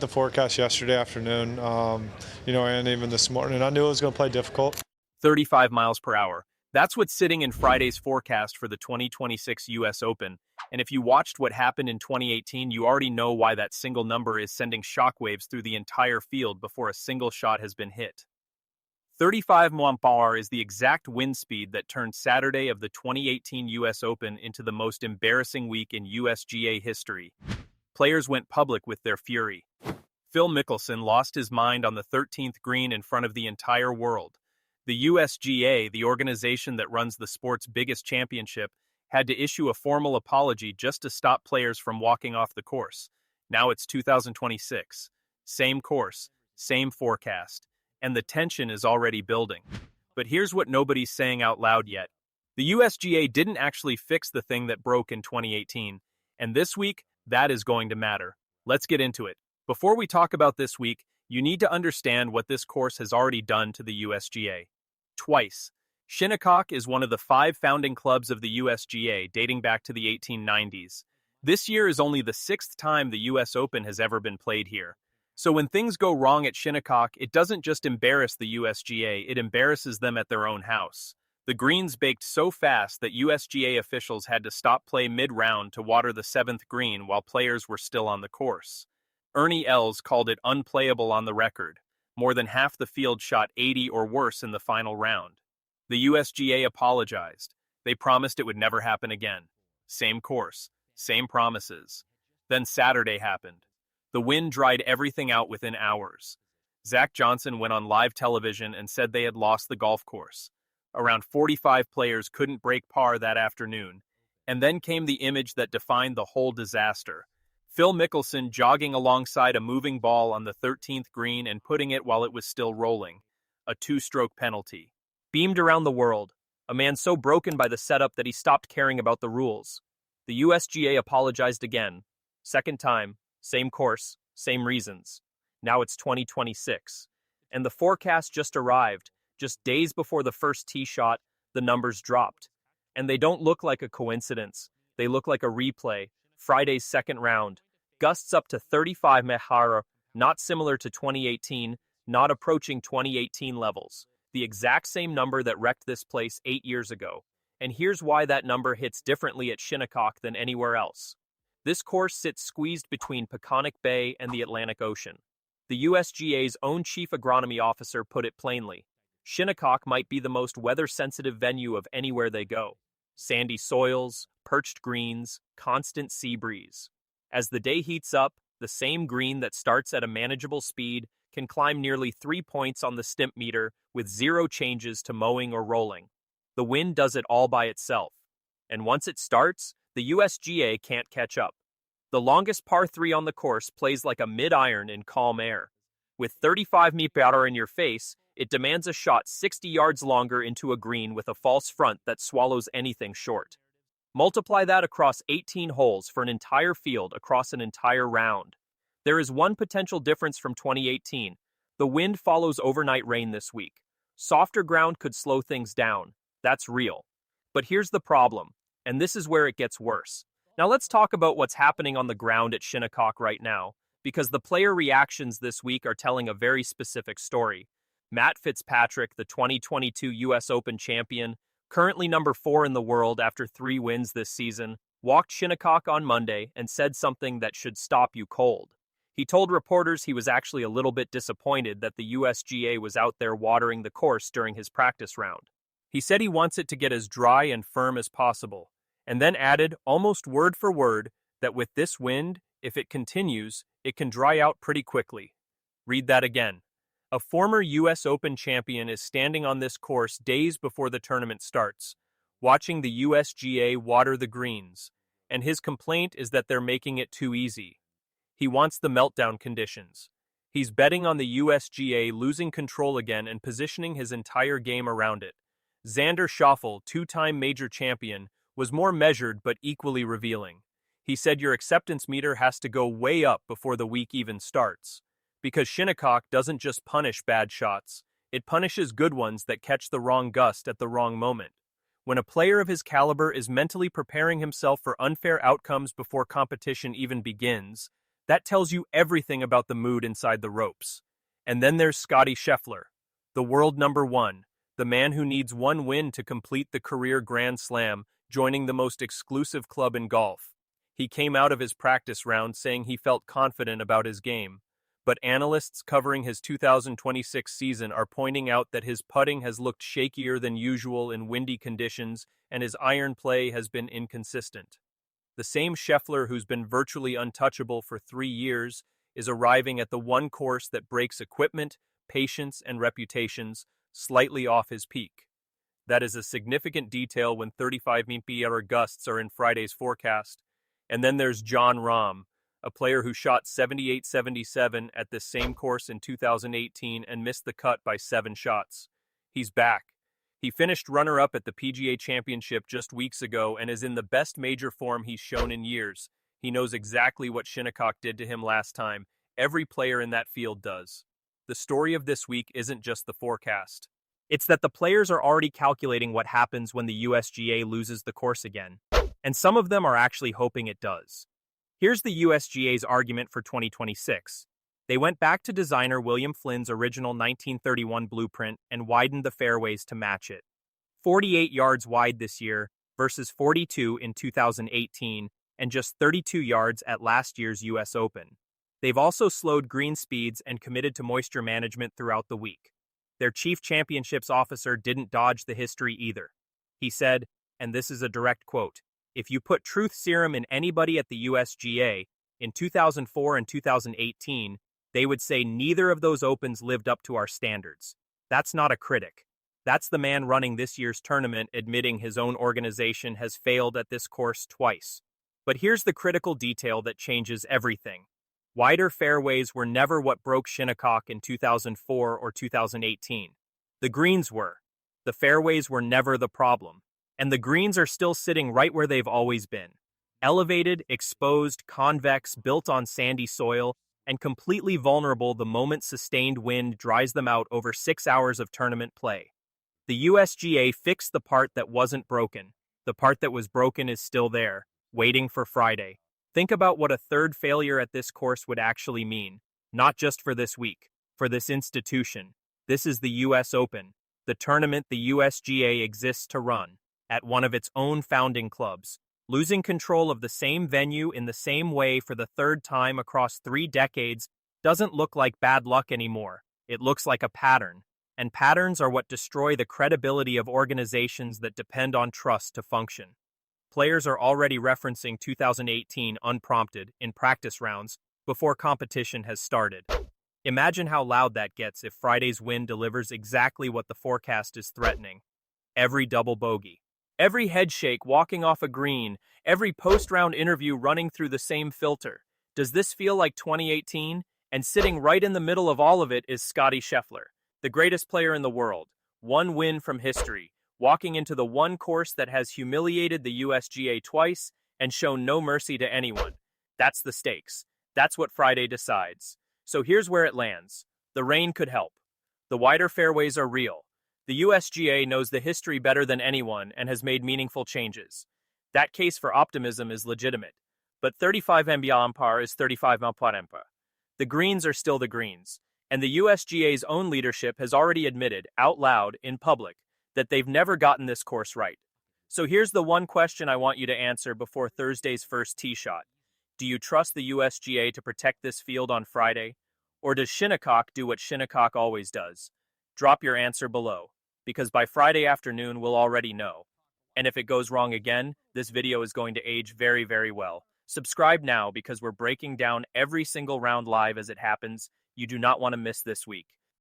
The forecast yesterday afternoon, and even this morning, I knew it was going to play difficult. 35 miles per hour. That's what's sitting in Friday's forecast for the 2026 US Open. And if you watched what happened in 2018, you already know why that single number is sending shockwaves through the entire field before a single shot has been hit. 35 mph is the exact wind speed that turned Saturday of the 2018 US Open into the most embarrassing week in USGA history. Players went public with their fury. Phil Mickelson lost his mind on the 13th green in front of the entire world. The USGA, the organization that runs the sport's biggest championship, had to issue a formal apology just to stop players from walking off the course. Now it's 2026. Same course, same forecast, and the tension is already building. But here's what nobody's saying out loud yet. The USGA didn't actually fix the thing that broke in 2018, and this week, that is going to matter. Let's get into it. Before we talk about this week, you need to understand what this course has already done to the USGA. Twice. Shinnecock is one of the 5 founding clubs of the USGA dating back to the 1890s. This year is only the 6th time the US Open has ever been played here. So when things go wrong at Shinnecock, it doesn't just embarrass the USGA, it embarrasses them at their own house. The greens baked so fast that USGA officials had to stop play mid-round to water the 7th green while players were still on the course. Ernie Els called it unplayable on the record. More than half the field shot 80 or worse in the final round. The USGA apologized. They promised it would never happen again. Same course, same promises. Then Saturday happened. The wind dried everything out within hours. Zach Johnson went on live television and said they had lost the golf course. Around 45 players couldn't break par that afternoon. And then came the image that defined the whole disaster. Phil Mickelson jogging alongside a moving ball on the 13th green and putting it while it was still rolling. A 2-stroke penalty. Beamed around the world. A man so broken by the setup that he stopped caring about the rules. The USGA apologized again. Second time, same course, same reasons. Now it's 2026. And the forecast just arrived. Just days before the first tee shot, the numbers dropped. And they don't look like a coincidence. They look like a replay. Friday's second round. Gusts up to 35 mph, not similar to 2018, not approaching 2018 levels. The exact same number that wrecked this place 8 years ago. And here's why that number hits differently at Shinnecock than anywhere else. This course sits squeezed between Peconic Bay and the Atlantic Ocean. The USGA's own chief agronomy officer put it plainly. Shinnecock might be the most weather-sensitive venue of anywhere they go. Sandy soils, perched greens, constant sea breeze. As the day heats up, the same green that starts at a manageable speed can climb nearly 3 points on the stimp meter with 0 changes to mowing or rolling. The wind does it all by itself. And once it starts, the USGA can't catch up. The longest par 3 on the course plays like a mid-iron in calm air. With 35 mph in your face, it demands a shot 60 yards longer into a green with a false front that swallows anything short. Multiply that across 18 holes for an entire field across an entire round. There is one potential difference from 2018. The wind follows overnight rain this week. Softer ground could slow things down. That's real. But here's the problem, and this is where it gets worse. Now let's talk about what's happening on the ground at Shinnecock right now, because the player reactions this week are telling a very specific story. Matt Fitzpatrick, the 2022 US Open champion, currently number 4 in the world after 3 wins this season, walked Shinnecock on Monday and said something that should stop you cold. He told reporters he was actually a little bit disappointed that the USGA was out there watering the course during his practice round. He said he wants it to get as dry and firm as possible, and then added, almost word for word, that with this wind, if it continues, it can dry out pretty quickly. Read that again. A former US Open champion is standing on this course days before the tournament starts, watching the USGA water the greens, and his complaint is that they're making it too easy. He wants the meltdown conditions. He's betting on the USGA losing control again and positioning his entire game around it. Xander Schauffele, 2-time major champion, was more measured but equally revealing. He said your acceptance meter has to go way up before the week even starts. Because Shinnecock doesn't just punish bad shots, it punishes good ones that catch the wrong gust at the wrong moment. When a player of his caliber is mentally preparing himself for unfair outcomes before competition even begins, That tells you everything about the mood inside the ropes. And then there's Scotty Scheffler, the world number one, the man who needs one win to complete the career Grand Slam, joining the most exclusive club in golf. He came out of his practice round saying he felt confident about his game. But analysts covering his 2026 season are pointing out that his putting has looked shakier than usual in windy conditions and his iron play has been inconsistent. The same Scheffler who's been virtually untouchable for 3 years is arriving at the one course that breaks equipment, patience, and reputations slightly off his peak. That is a significant detail when 35 mph gusts are in Friday's forecast. And then there's Jon Rahm, a player who shot 78-77 at this same course in 2018 and missed the cut by 7 shots. He's back. He finished runner-up at the PGA Championship just weeks ago and is in the best major form he's shown in years. He knows exactly what Shinnecock did to him last time. Every player in that field does. The story of this week isn't just the forecast. It's that the players are already calculating what happens when the USGA loses the course again. And some of them are actually hoping it does. Here's the USGA's argument for 2026. They went back to designer William Flynn's original 1931 blueprint and widened the fairways to match it. 48 yards wide this year versus 42 in 2018 and just 32 yards at last year's US Open. They've also slowed green speeds and committed to moisture management throughout the week. Their chief championships officer didn't dodge the history either. He said, and this is a direct quote, "If you put truth serum in anybody at the USGA in 2004 and 2018, they would say neither of those opens lived up to our standards." That's not a critic. That's the man running this year's tournament admitting his own organization has failed at this course twice. But here's the critical detail that changes everything. Wider fairways were never what broke Shinnecock in 2004 or 2018. The greens were. The fairways were never the problem. And the greens are still sitting right where they've always been. Elevated, exposed, convex, built on sandy soil, and completely vulnerable the moment sustained wind dries them out over 6 hours of tournament play. The USGA fixed the part that wasn't broken. The part that was broken is still there, waiting for Friday. Think about what a third failure at this course would actually mean, not just for this week, for this institution. This is the US Open, the tournament the USGA exists to run, at one of its own founding clubs. Losing control of the same venue in the same way for the third time across 3 decades doesn't look like bad luck anymore. It looks like a pattern. And patterns are what destroy the credibility of organizations that depend on trust to function. Players are already referencing 2018 unprompted in practice rounds before competition has started. Imagine how loud that gets if Friday's win delivers exactly what the forecast is threatening. Every double bogey. Every headshake walking off a green, every post-round interview running through the same filter. Does this feel like 2018? And sitting right in the middle of all of it is Scotty Scheffler, the greatest player in the world. One win from history, walking into the one course that has humiliated the USGA twice and shown no mercy to anyone. That's the stakes. That's what Friday decides. So here's where it lands. The rain could help. The wider fairways are real. The USGA knows the history better than anyone and has made meaningful changes. That case for optimism is legitimate. But 35 mph is 35 mph. The greens are still the greens. And the USGA's own leadership has already admitted, out loud, in public, that they've never gotten this course right. So here's the one question I want you to answer before Thursday's first tee shot. Do you trust the USGA to protect this field on Friday? Or does Shinnecock do what Shinnecock always does? Drop your answer below, because by Friday afternoon we'll already know. And if it goes wrong again, this video is going to age very, very well. Subscribe now because we're breaking down every single round live as it happens. You do not want to miss this week.